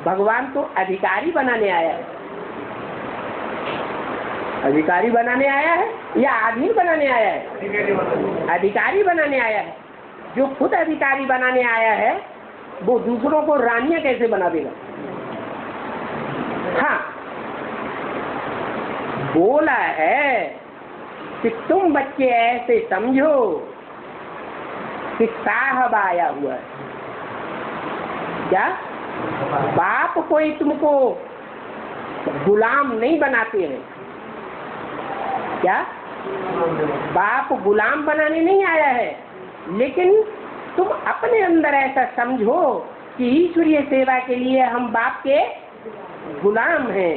भगवान तो अधिकारी बनाने आया है। अधिकारी बनाने आया है या अधीन बनाने आया है? अधिकारी बनाने आया है। जो खुद अधिकारी बनाने आया है वो दूसरों को रानियां कैसे बना देगा? हाँ, बोला है कि तुम बच्चे ऐसे समझो कि साहब आया हुआ है। क्या बाप कोई तुमको गुलाम नहीं बनाते हैं? क्या बाप गुलाम बनाने नहीं आया है, लेकिन तुम अपने अंदर ऐसा समझो कि ईश्वरीय सेवा के लिए हम बाप के गुलाम हैं।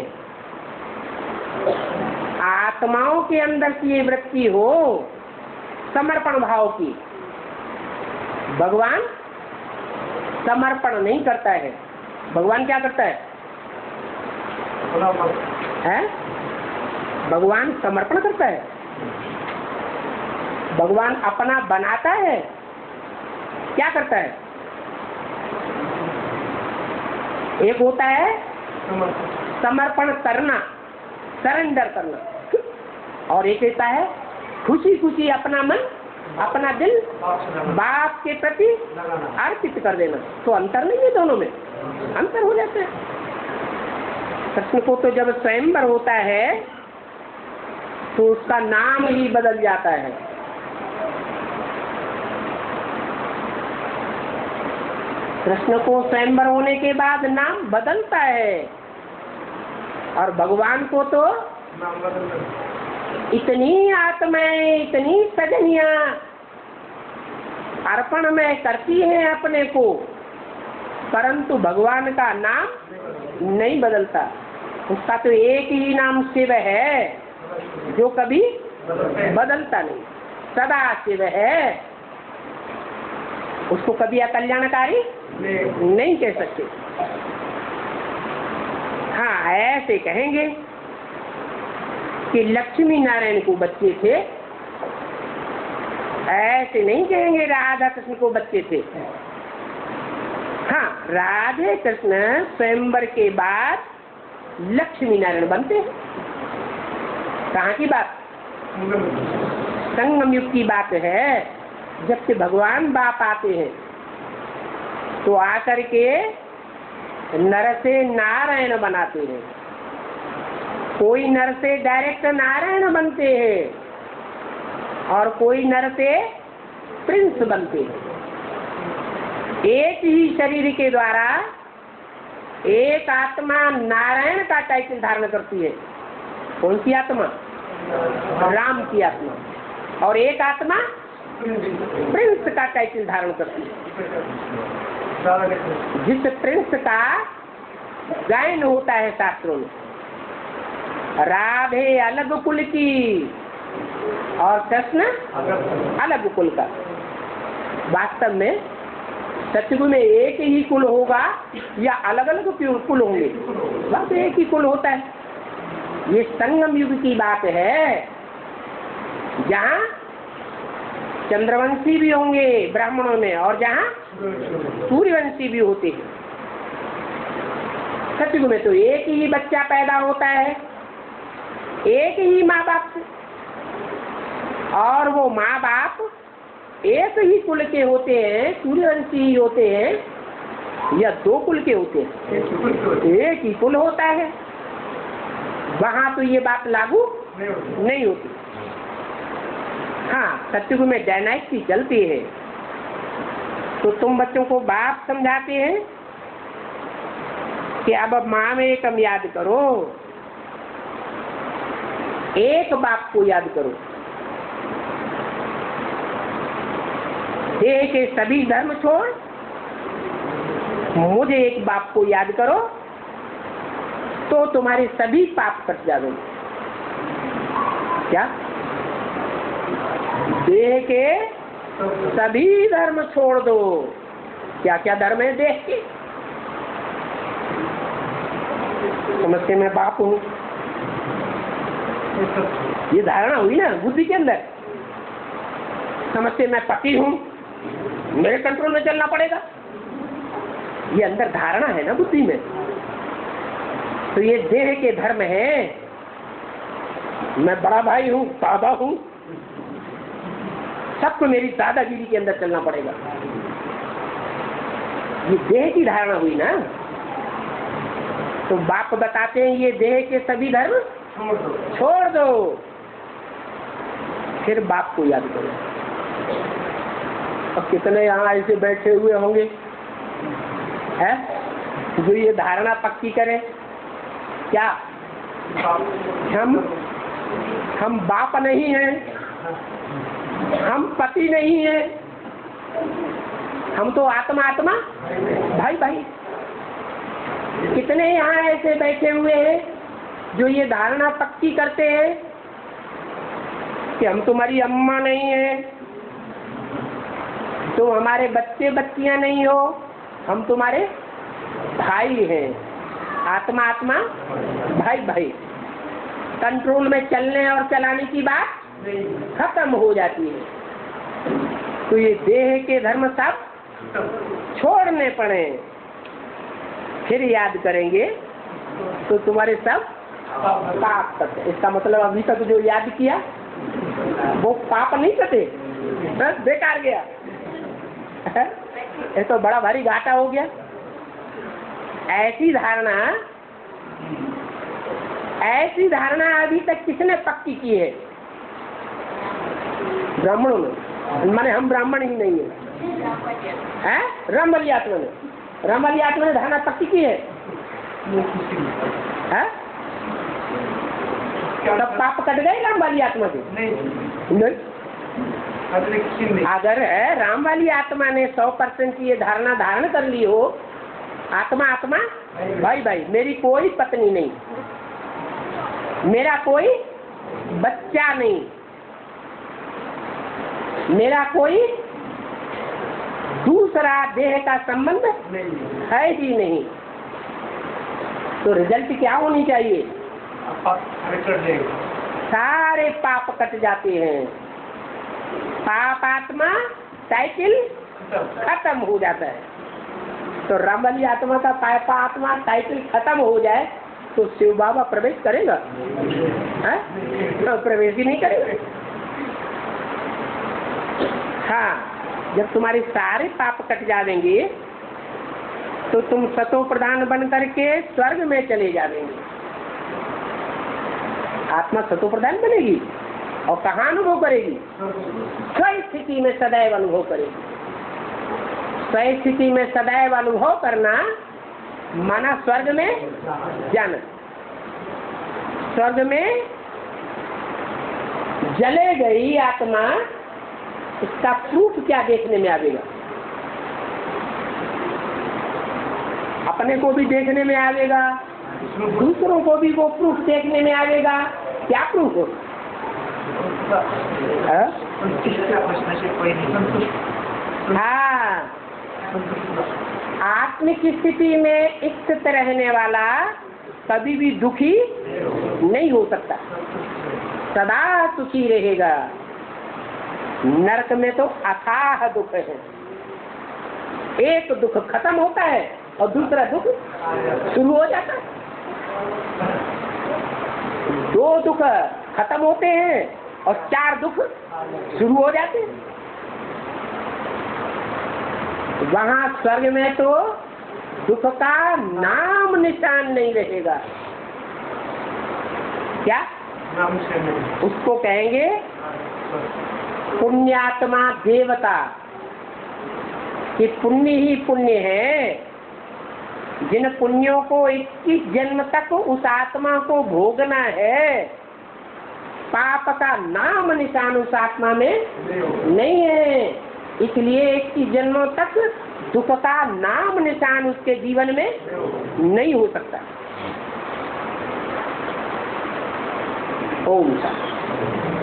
आत्माओं के अंदर की ये वृत्ति हो समर्पण भाव की। भगवान समर्पण नहीं करता है। भगवान क्या करता है? भगवान समर्पण करता है। भगवान अपना बनाता है, क्या करता है? एक होता है समर्पण करना, सरेंडर करना, और एक होता है खुशी खुशी अपना मन अपना दिल बाप के प्रति अर्पित कर देना। तो अंतर नहीं है दोनों में, अंतर हो जाता है। कृष्ण को तो जब स्वयंवर होता है तो उसका नाम ही बदल जाता है। कृष्ण को स्वयंवर होने के बाद नाम बदलता है, और भगवान को तो इतनी आत्माएं, इतनी सजनियां अर्पण में करती हैं अपने को, परंतु भगवान का नाम नहीं बदलता। उसका तो एक ही नाम शिव है जो कभी बदलता नहीं, सदा शिव है। उसको कभी अकल्याणकारी नहीं कह सकते। हाँ, ऐसे कहेंगे कि लक्ष्मी नारायण को बच्चे थे, ऐसे नहीं कहेंगे राधा कृष्ण को बच्चे थे। हाँ, राधे कृष्ण स्वयंवर के बाद लक्ष्मी नारायण बनते हैं। कहाँ की बात? संगम युग की बात है। जब से भगवान बाप आते हैं तो आकर के नर से नारायण बनाते हैं। कोई नर से डायरेक्ट नारायण बनते हैं और कोई नर से प्रिंस बनते हैं। एक ही शरीर के द्वारा एक आत्मा नारायण का टाइटल धारण करती है। कौन सी आत्मा? राम की आत्मा। और एक आत्मा प्रिंस का टाइटल धारण करती है। जिस प्रिंस का गायन होता है शास्त्रों में, राधे अलग कुल की और कृष्ण अलग कुल का। वास्तव में सतयुग में एक ही कुल होगा या अलग अलग कुल होंगे? बस एक ही कुल होता है। ये संगम युग की बात है, जहाँ चंद्रवंशी भी होंगे ब्राह्मणों में और जहाँ सूर्यवंशी भी होते हैं। सतयुग में तो एक ही बच्चा पैदा होता है, एक ही माँ बाप से, और वो माँ बाप एक ही कुल के होते हैं, सूर्यवंशी ही होते हैं या दो कुल के होते हैं? एक ही कुल होता है। वहाँ तो ये बात लागू नहीं होती। हाँ, सतयुग में डायनास्टी चलती है, तो तुम बच्चों को बाप समझाते हैं कि अब माँ में कम याद करो, एक बाप को याद करो। देह के सभी धर्म छोड़ मुझे एक बाप को याद करो, तो तुम्हारे सभी पाप कट जाएंगे। क्या? देह के सभी धर्म छोड़ दो। क्या क्या धर्म है देह के? समझते मैं बाप हूँ, ये धारणा हुई ना बुद्धि के अंदर। समझते मैं पति हूँ, मेरे कंट्रोल में चलना पड़ेगा, ये अंदर धारणा है ना बुद्धि में। तो ये देह के धर्म है। मैं बड़ा भाई हूँ, दादा हूँ, सबको मेरी दादागिरी के अंदर चलना पड़ेगा, ये देह की धारणा हुई ना। तो बाप बताते हैं ये देह के सभी धर्म छोड़ दो, फिर बाप को याद करो। अब कितने यहाँ ऐसे बैठे हुए होंगे हैं जो ये धारणा पक्की करें? क्या हम बाप नहीं हैं, हम पति नहीं हैं, हम तो आत्मा आत्मा भाई भाई। कितने यहाँ ऐसे बैठे हुए हैं जो ये धारणा पक्की करते हैं कि हम तुम्हारी अम्मा नहीं है, तुम हमारे बच्चे बच्चियां नहीं हो, हम तुम्हारे भाई हैं, आत्मा आत्मा भाई भाई। कंट्रोल में चलने और चलाने की बात खत्म हो जाती है। तो ये देह के धर्म सब छोड़ने पड़े, फिर याद करेंगे तो तुम्हारे सब पाप कटे। इसका मतलब अभी तक जो याद किया वो पाप नहीं कटे, बस बेकार गया। ये तो बड़ा भारी घाटा हो गया। ऐसी धारणा अभी तक किसने पक्की की है? ब्राह्मणों ने। माने हम ब्राह्मण ही नहीं है, रामबली आत्मा ने धारणा पक्की की है। तब पाप कट गए राम वाली आत्मा से? नहीं। अगर राम वाली आत्मा ने 100% की ये धारणा धारण कर ली हो, आत्मा आत्मा भाई भाई, मेरी कोई पत्नी नहीं, मेरा कोई बच्चा नहीं, मेरा कोई दूसरा देह का संबंध है ही नहीं, तो रिजल्ट क्या होनी चाहिए? सारे पाप कट जाते हैं, पाप आत्मा साइकिल खत्म हो जाता है। तो रामबली आत्मा का पाप आत्मा साइकिल खत्म हो जाए तो शिव बाबा प्रवेश करेगा? तो प्रवेश ही नहीं करेगा। हाँ, जब तुम्हारे सारे पाप कट जाएंगे तो तुम सतो प्रधान बन करके स्वर्ग में चले जाएंगे। आत्मा सतो प्रधान बनेगी और कहाँ अनुभव करेगी? स्व स्थिति में सदैव अनुभव करेगी। स्व स्थिति में सदैव अनुभव करना माना स्वर्ग में जाना। स्वर्ग में जले गई आत्मा, इसका प्रूफ क्या देखने में आवेगा? अपने को भी देखने में आवेगा, दूसरों को भी वो प्रूफ देखने में आवेगा। क्या प्रूफ हो? हाँ, आत्मिक स्थिति में स्थित रहने वाला कभी भी दुखी नहीं हो सकता, सदा सुखी रहेगा। नरक में तो अथाह दुख है, एक दुख खत्म होता है और दूसरा दुख शुरू हो जाता है। दो दुख खत्म होते हैं और चार दुख शुरू हो जाते हैं। वहां स्वर्ग में तो दुख का नाम निशान नहीं रहेगा। क्या उसको कहेंगे? पुण्यात्मा देवता, कि पुण्य ही पुण्य है। जिन पुण्यों को 21 जन्म तक उस आत्मा को भोगना है, पाप का नाम निशान उस आत्मा में नहीं है। इसलिए 21 जन्मों तक दुख का नाम निशान उसके जीवन में नहीं हो सकता। ओम शांति।